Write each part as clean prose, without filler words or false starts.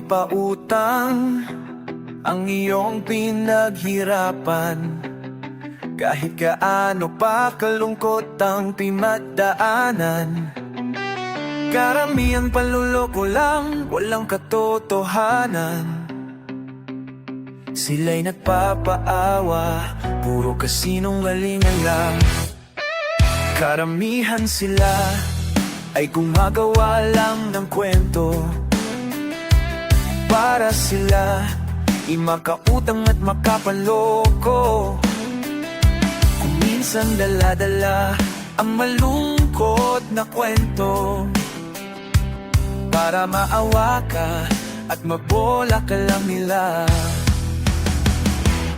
ipautang ang iyong pinaghirapan. Kahit gaano pa kalungkot ang pinagdaanan, karamihan panluloko lang, walang katotohanan. Sila'y nagpapaawa, puro kasinungalingan lang. Karamihan sila ay gumagawa lang ng kwento para sila makautang at makapanloko. Kung minsan dala-dala ang malungkot na kwento para maawa ka at mabola ka lang nila.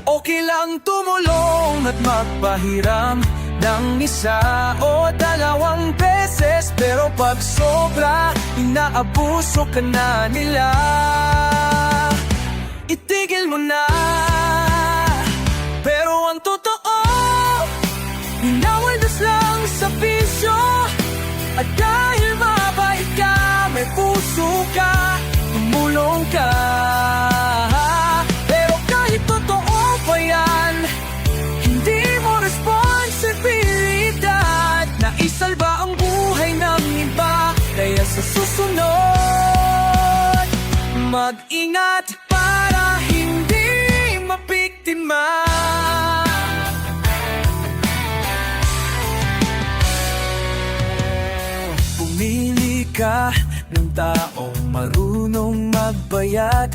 Okay lang tumulong at magpahiram ng isa o dalawang beses, pero pag sobra, inaabuso ka na nila. Itigil mo na. Pero ang totoo, inawaldas lang sa bisyo. At dahil mabait ka, may puso ka, tumulong ka. Pero kahit totoo pa yan, hindi mo responsibilidad na isalba ang buhay ng iba. Kaya sa susunod, mag-ingat para hindi mabiktima. Pumili ka ng taong marunong magbayad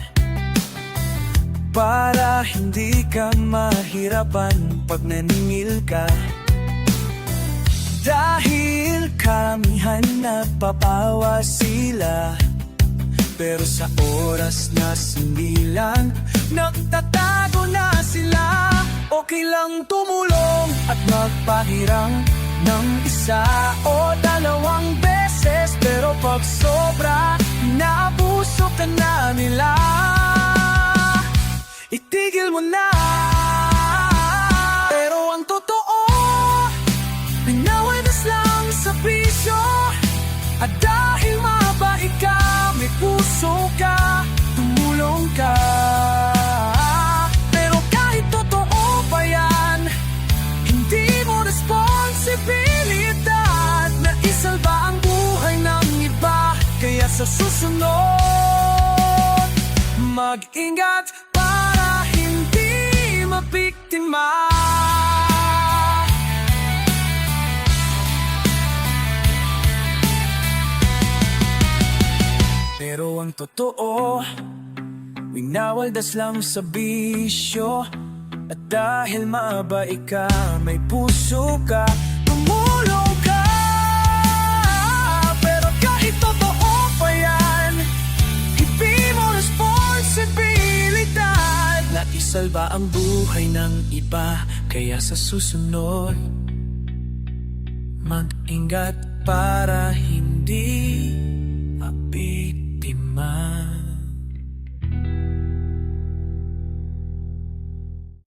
para hindi ka mahirapan pag naningil ka. Dahil karamihan napapawa sila, pero sa oras na sindilan, nagtatago na sila. Okay lang tumulong at magpahirang ng isa o dalawang beses, pero pag sobra, inaabuso ka na nila. Itigil mo na. Pero ang totoo, pinawadas lang sa bisyo. At dahil mabait ka, may puso ka, tumulong ka. Pero kahit totoo pa yan, hindi mo responsibilidad na isalba ang buhay ng iba. Kaya sa susunod, mag-ingat para hindi mabiktima. Pero ang totoo, winawaldas lang sa bisyo. At dahil mabait ka, may puso ka, tumulong ka. Pero kahit totoo pa yan, hindi mo responsibilidad na isalba ang buhay ng iba. Kaya sa susunod, mag-ingat para hindi mabiktima.